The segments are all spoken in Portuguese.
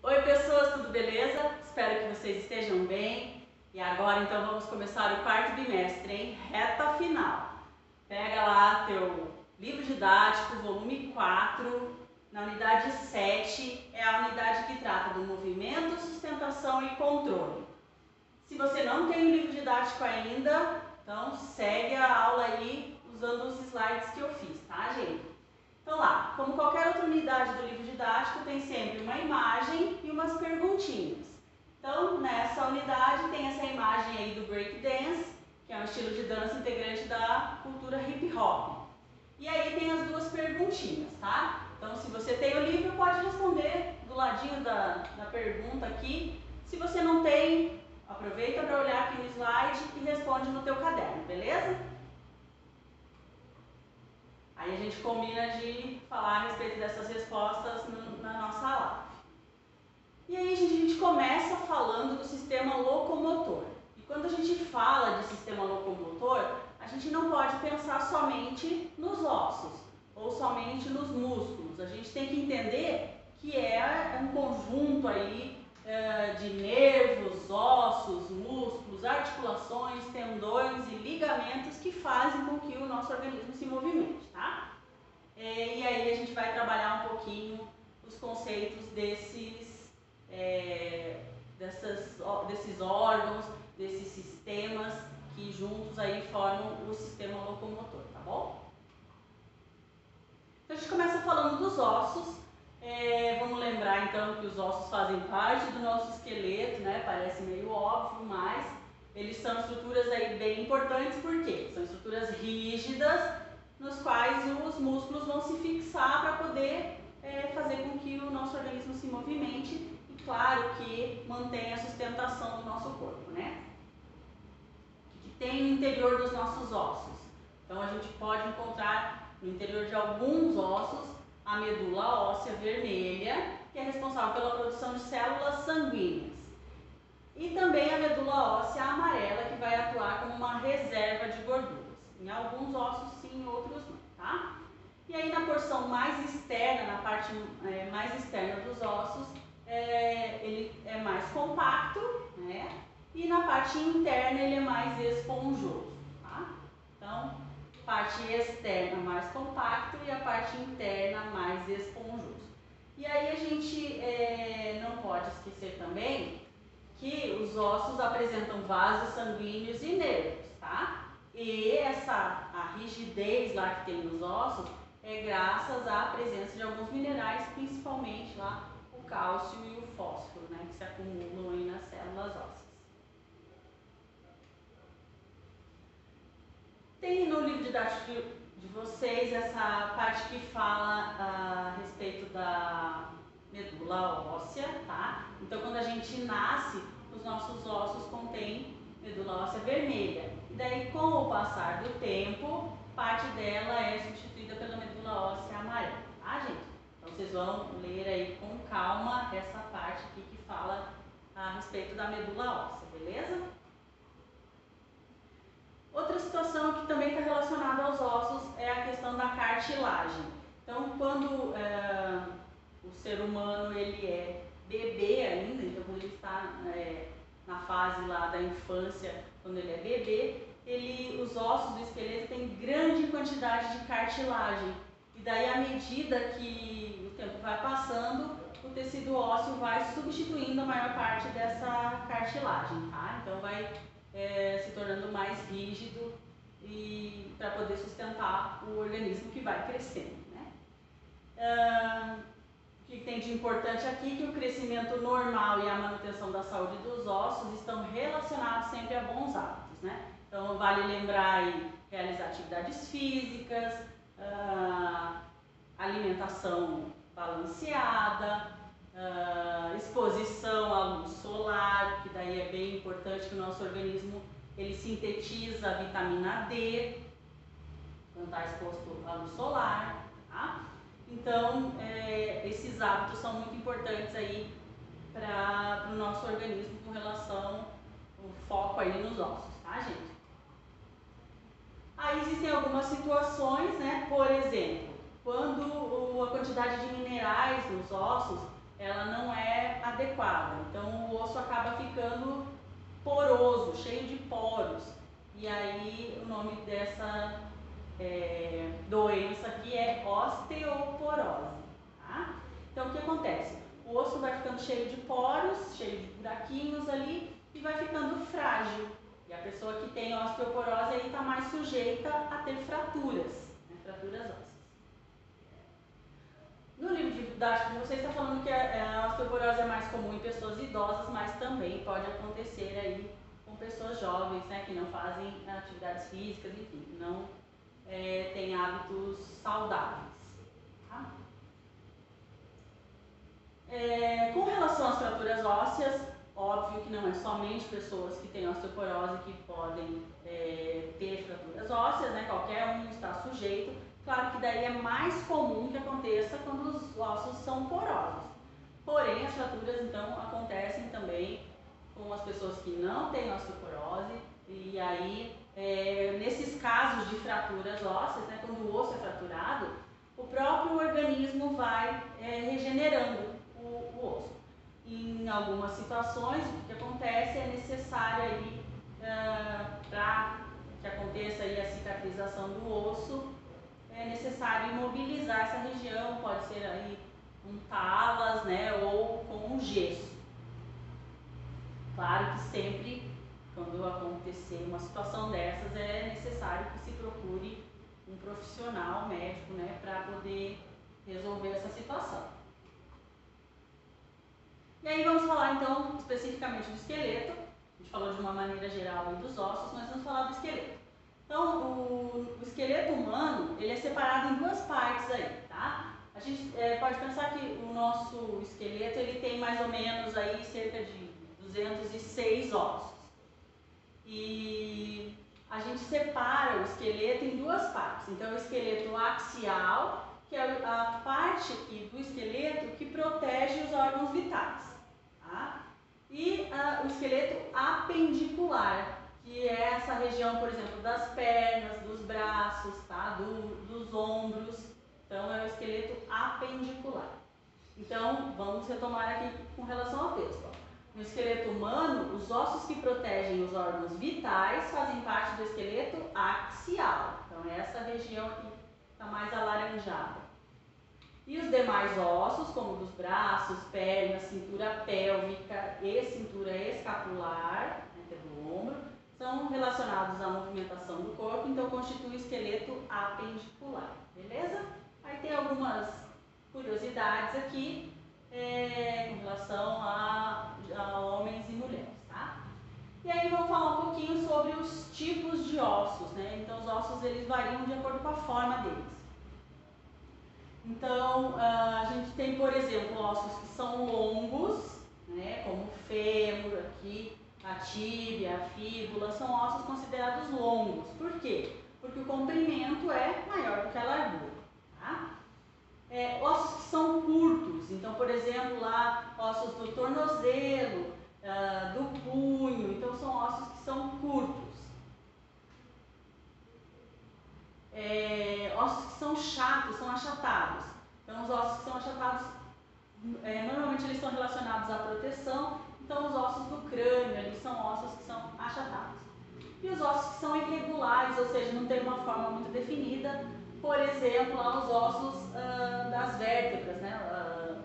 Oi pessoas, tudo beleza? Espero que vocês estejam bem. E agora então vamos começar o quarto bimestre, hein? Reta final. Pega lá teu livro didático, volume 4, na unidade 7, é a unidade que trata do movimento, sustentação e controle. Se você não tem o livro didático ainda, então segue a aula aí usando os slides que eu fiz, tá, gente? Então lá, como qualquer outra unidade do livro didático, tem sempre uma imagem e umas perguntinhas. Então, nessa unidade tem essa imagem aí do break dance, que é um estilo de dança integrante da cultura hip hop. E aí tem as duas perguntinhas, tá? Então, se você tem o livro, pode responder do ladinho da pergunta aqui. Se você não tem, aproveita para olhar aqui no slide e responde no teu caderno, beleza? Aí a gente combina de falar a respeito dessas respostas na nossa live. E aí a gente começa falando do sistema locomotor. E quando a gente fala de sistema locomotor, a gente não pode pensar somente nos ossos ou somente nos músculos. A gente tem que entender que é um conjunto aí de nervos, ossos, músculos, articulações, tendões e ligamentos que fazem com que o nosso organismo se movimente, tá? E aí a gente vai trabalhar um pouquinho os conceitos desses órgãos, desses sistemas que juntos aí formam o sistema locomotor, tá bom? Então a gente começa falando dos ossos. Vamos lembrar então que os ossos fazem parte do nosso esqueleto, né? Parece meio óbvio, mas eles são estruturas aí bem importantes, porque são estruturas rígidas, nos quais os músculos vão se fixar para poder fazer com que o nosso organismo se movimente e, claro, que mantenha a sustentação do nosso corpo, né? O que tem no interior dos nossos ossos? Então a gente pode encontrar no interior de alguns ossos a medula óssea vermelha, que é responsável pela produção de células sanguíneas. E também a medula óssea amarela, que vai atuar como uma reserva de gorduras. Em alguns ossos sim, em outros não, tá? E aí na porção mais externa, na parte mais externa dos ossos, ele é mais compacto, né? E na parte interna ele é mais esponjoso, tá? Então, parte externa mais compacto e a parte interna mais esponjoso. E aí a gente não pode esquecer também que os ossos apresentam vasos sanguíneos e nervos, tá? E a rigidez lá que tem nos ossos é graças à presença de alguns minerais, principalmente lá o cálcio e o fósforo, né, que se acumulam aí nas células ósseas. Tem no livro didático de vocês essa parte que fala a respeito da medula óssea, tá? Então, quando a gente nasce, os nossos ossos contêm medula óssea vermelha. E daí, com o passar do tempo, parte dela é substituída pela medula óssea amarela, tá, gente? Então, vocês vão ler aí com calma essa parte aqui que fala a respeito da medula óssea, beleza? Outra situação que também está relacionada aos ossos é a questão da cartilagem. Então, quando o ser humano ele é bebê ainda, então quando ele está na fase lá da infância, quando ele é bebê, os ossos do esqueleto têm grande quantidade de cartilagem. E daí, à medida que o tempo vai passando, o tecido ósseo vai substituindo a maior parte dessa cartilagem, tá? Então vai se tornando mais rígido e para poder sustentar o organismo que vai crescendo, né? O que tem de importante aqui é que o crescimento normal e a manutenção da saúde dos ossos estão relacionados sempre a bons hábitos, né? Então vale lembrar aí realizar atividades físicas, alimentação balanceada, exposição à luz solar, que daí é bem importante que o nosso organismo ele sintetiza a vitamina D quando está exposto à luz solar, tá? Então, esses hábitos são muito importantes aí para o nosso organismo com relação ao foco aí nos ossos, tá, gente? Aí existem algumas situações, né? Por exemplo, quando quantidade de minerais nos ossos, ela não é adequada. Então o osso acaba ficando poroso, cheio de poros. E aí o nome dessa doença aqui é osteoporose. Tá? Então o que acontece? O osso vai ficando cheio de poros, cheio de buraquinhos ali e vai ficando frágil. E a pessoa que tem osteoporose aí está mais sujeita a ter fraturas, né? Fraturas ósseas. No livro de didático de vocês está falando que a osteoporose é mais comum em pessoas idosas, mas também pode acontecer aí com pessoas jovens, né, que não fazem atividades físicas, enfim, não têm hábitos saudáveis. Tá? Com relação às fraturas ósseas, óbvio que não é somente pessoas que têm osteoporose que podem ter fraturas ósseas, né? Qualquer um está sujeito. Claro que daí é mais comum que aconteça quando os ossos são porosos. Porém, as fraturas então acontecem também com as pessoas que não têm osteoporose. E aí, nesses casos de fraturas ósseas, né, quando o osso é fraturado, o próprio organismo vai regenerando o osso. Em algumas situações, o que acontece é necessário aí, para que aconteça aí a cicatrização do osso, é necessário imobilizar essa região, pode ser aí um talas, né, ou com um gesso. Claro que sempre, quando acontecer uma situação dessas, é necessário que se procure um profissional médico, né, para poder resolver essa situação. E aí vamos falar então especificamente do esqueleto. A gente falou de uma maneira geral aí dos ossos, mas vamos falar do esqueleto. Então, o esqueleto humano, ele é separado em duas partes aí, tá? A gente pode pensar que o nosso esqueleto, ele tem mais ou menos aí cerca de 206 ossos. E a gente separa o esqueleto em duas partes. Então, o esqueleto axial, que é a parte aqui do esqueleto que protege os órgãos vitais. Tá? E o esqueleto apendicular, que é essa região, por exemplo, das pernas, dos braços, tá? dos ombros. Então, é o esqueleto apendicular. Então, vamos retomar aqui com relação ao texto. Ó. No esqueleto humano, os ossos que protegem os órgãos vitais fazem parte do esqueleto axial. Então, é essa região aqui está mais alaranjada. E os demais ossos, como dos braços, pernas, cintura pélvica e cintura escapular, né, do ombro, são relacionados à movimentação do corpo, então constitui o esqueleto apendicular, beleza? Aí tem algumas curiosidades aqui com relação a homens e mulheres, tá? E aí vamos falar um pouquinho sobre os tipos de ossos, né? Então os ossos eles variam de acordo com a forma deles. Então, a gente tem, por exemplo, ossos que são longos, né, como o fêmur aqui, a tíbia, a fíbula, são ossos considerados longos. Por quê? Porque o comprimento é maior do que a largura. Tá? Ossos que são curtos, então, por exemplo, lá, ossos do tornozelo, do punho, então são ossos que são curtos. Ossos que são chatos, são achatados. Então, os ossos que são achatados, normalmente eles estão relacionados à proteção. Então, os ossos do crânio ali são ossos que são achatados. E os ossos que são irregulares, ou seja, não tem uma forma muito definida. Por exemplo, lá os ossos das vértebras, né?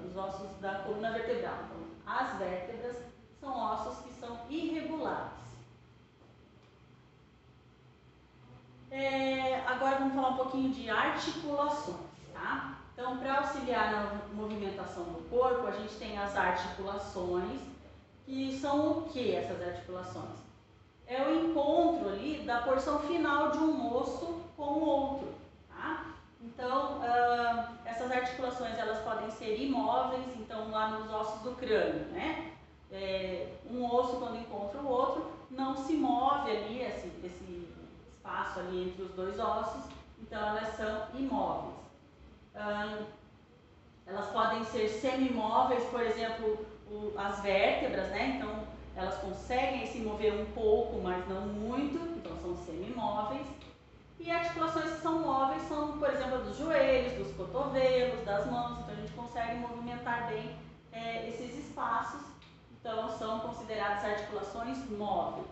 Os ossos da coluna vertebral. Então, as vértebras são ossos que são irregulares. Agora vamos falar um pouquinho de articulações, tá? Então, para auxiliar na movimentação do corpo, a gente tem as articulações, que são o que essas articulações? É o encontro ali da porção final de um osso com o outro, tá? Então, essas articulações elas podem ser imóveis, então lá nos ossos do crânio, né? Um osso quando encontra o outro não se move ali, esse espaço ali entre os dois ossos, então elas são imóveis. Elas podem ser semi-móveis, por exemplo, as vértebras, né? Então elas conseguem se mover um pouco, mas não muito, então são semi-móveis. E articulações que são móveis são, por exemplo, dos joelhos, dos cotovelos, das mãos, então a gente consegue movimentar bem esses espaços, então são consideradas articulações móveis.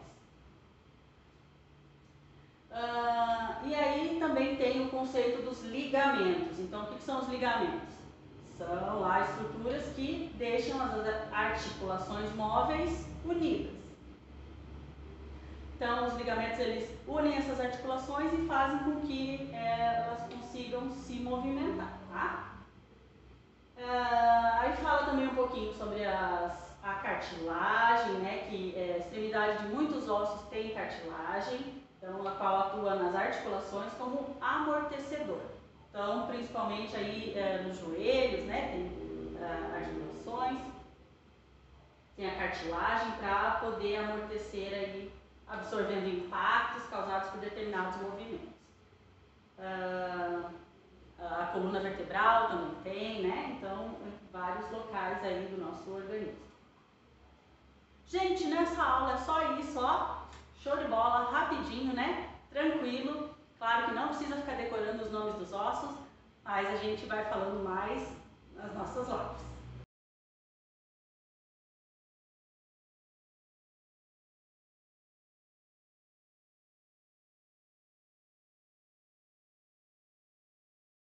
E aí também tem o conceito dos ligamentos. Então, o que são os ligamentos? São lá estruturas que deixam as articulações móveis unidas. Então, os ligamentos eles unem essas articulações e fazem com que elas consigam se movimentar, tá? Aí fala também um pouquinho sobre a cartilagem, né? Que a extremidade de muitos ossos tem cartilagem, então a qual atua nas articulações como amortecedor. Então, principalmente aí nos joelhos, né? Tem articulações, tem a cartilagem para poder amortecer aí, absorvendo impactos causados por determinados movimentos. A coluna vertebral também tem, né? Então, vários locais aí do nosso organismo. Gente, nessa aula é só isso, ó. Show de bola, rapidinho, né? Tranquilo. Claro que não precisa ficar decorando os nomes dos ossos, mas a gente vai falando mais nas nossas lives.